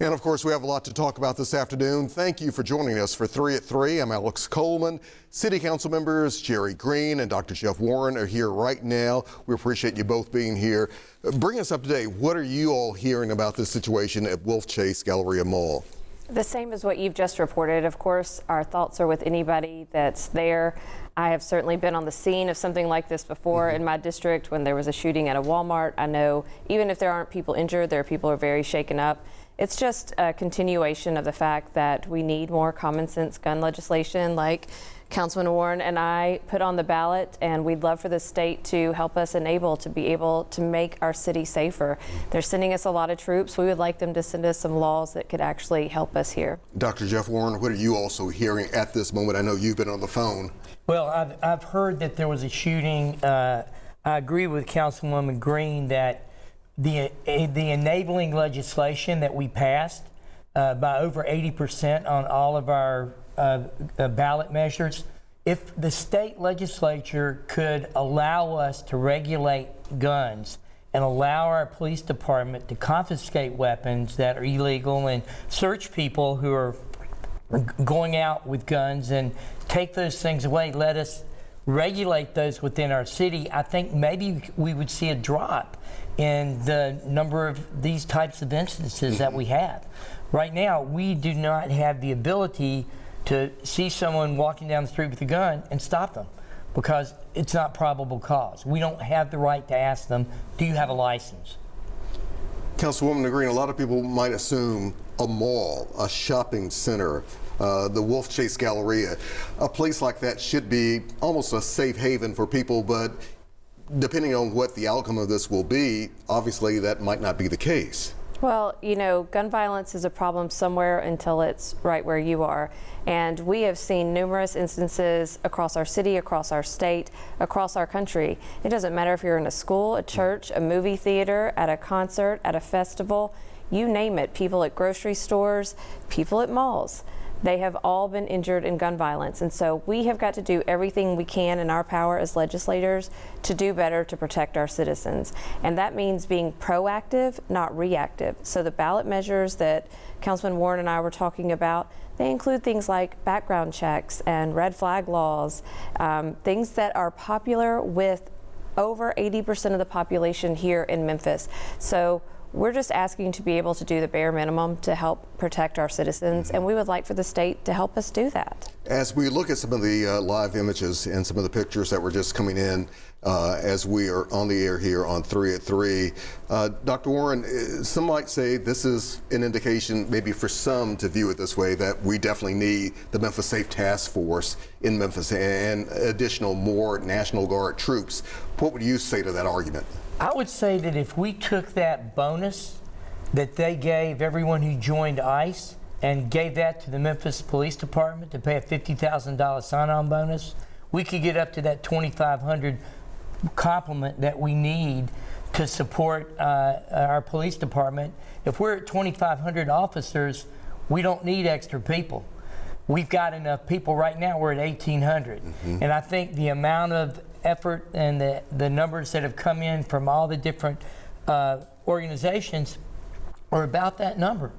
And of course, we have a lot to talk about this afternoon. Thank you for joining us for 3 at 3. I'm Alex Coleman. City Council members Jerry Green and Dr. Jeff Warren are here right now. We appreciate you both being here. Bring us up to date. What are you all hearing about this situation at Wolf Chase Galleria Mall? The same as what you've just reported. Of course, our thoughts are with anybody that's there. I have certainly been on the scene of something like this before in my district when there was a shooting at a Walmart. I know even if there aren't people injured, there are people who are very shaken up. It's just a continuation of the fact that we need more common sense gun legislation like Councilman Warren and I put on the ballot, and we'd love for the state to help us enable to be able to make our city safer. They're sending us a lot of troops. We would like them to send us some laws that could actually help us here. Dr. Jeff Warren, what are you also hearing at this moment? I know you've been on the phone. Well, I've heard that there was a shooting. I agree with Councilwoman Green that the enabling legislation that we passed by over 80% on all of our ballot measures, if the state legislature could allow us to regulate guns and allow our police department to confiscate weapons that are illegal and search people who are going out with guns and take those things away, let us regulate those within our city, I think maybe we would see a drop in the number of these types of instances that we have. Right now, we do not have the ability to see someone walking down the street with a gun and stop them because it's not probable cause. We don't have the right to ask them, do you have a license? Councilwoman Green, a lot of people might assume a mall, a shopping center, the Wolf Chase Galleria, a place like that should be almost a safe haven for people, but depending on what the outcome of this will be, obviously that might not be the case. Well, you know, gun violence is a problem somewhere until it's right where you are. And we have seen numerous instances across our city, across our state, across our country. It doesn't matter if you're in a school, a church, a movie theater, at a concert, at a festival, you name it. People at grocery stores, people at malls. They have all been injured in gun violence. And so we have got to do everything we can in our power as legislators to do better to protect our citizens. And that means being proactive, not reactive. So the ballot measures that Councilman Warren and I were talking about, they include things like background checks and red flag laws, things that are popular with over 80% of the population here in Memphis. So we're just asking to be able to do the bare minimum to help protect our citizens, and we would like for the state to help us do that. As we look at some of the live images and some of the pictures that were just coming in as we are on the air here on 3 at 3, Dr. Warren, some might say this is an indication, maybe for some to view it this way, that we definitely need the Memphis Safe Task Force in Memphis and additional more National Guard troops. What would you say to that argument? I would say that if we took that bonus that they gave everyone who joined ICE and gave that to the Memphis Police Department to pay a $50,000 sign-on bonus, we could get up to that $2,500 complement that we need to support our police department. If we're at 2,500 officers, we don't need extra people. We've got enough people right now. We're at 1,800. And I think the amount of effort and the numbers that have come in from all the different organizations are about that number.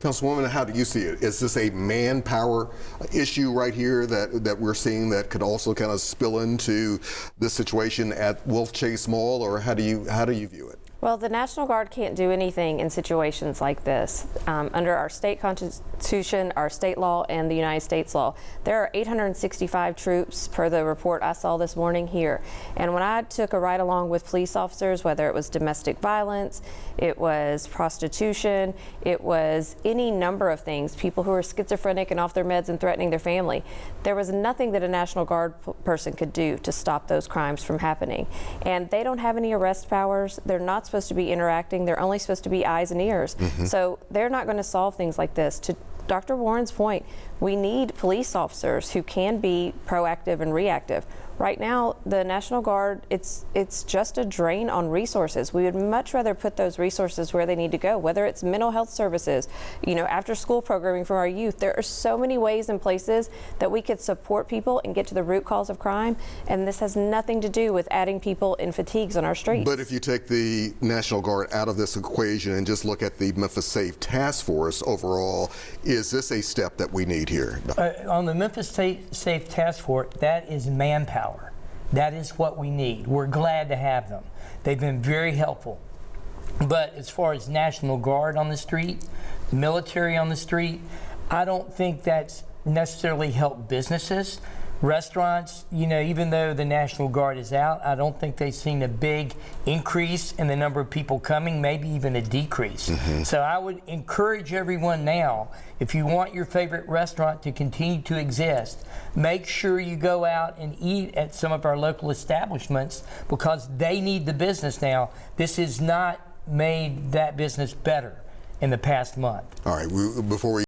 Councilwoman, how do you see it? Is this a manpower issue right here that we're seeing that could also kind of spill into this situation at Wolf Chase Mall, or how do you view it? Well, the National Guard can't do anything in situations like this. Under our state constitution, our state law, and the United States law, there are 865 troops per the report I saw this morning here. And when I took a ride along with police officers, whether it was domestic violence, it was prostitution, it was any number of things, people who are schizophrenic and off their meds and threatening their family, there was nothing that a National Guard person could do to stop those crimes from happening. And they don't have any arrest powers. They're not supposed to be interacting. They're only supposed to be eyes and ears. So they're not going to solve things like this. To Dr. Warren's point, we need police officers who can be proactive and reactive. Right now, the National Guard, it's just a drain on resources. We would much rather put those resources where they need to go, whether it's mental health services, after school programming for our youth. There are so many ways and places that we could support people and get to the root cause of crime, and this has nothing to do with adding people in fatigues on our streets. But if you take the National Guard out of this equation and just look at the Memphis Safe Task Force overall, is this a step that we need here? On the Memphis Safe Task Force, that is manpower. That is what we need. We're glad to have them. They've been very helpful. But as far as National Guard on the street, military on the street, I don't think that's necessarily helped businesses. Restaurants, even though the National Guard is out, I don't think they've seen a big increase in the number of people coming, maybe even a decrease. So I would encourage everyone now, if you want your favorite restaurant to continue to exist, make sure you go out and eat at some of our local establishments because they need the business now. This has not made that business better in the past month. All right, before we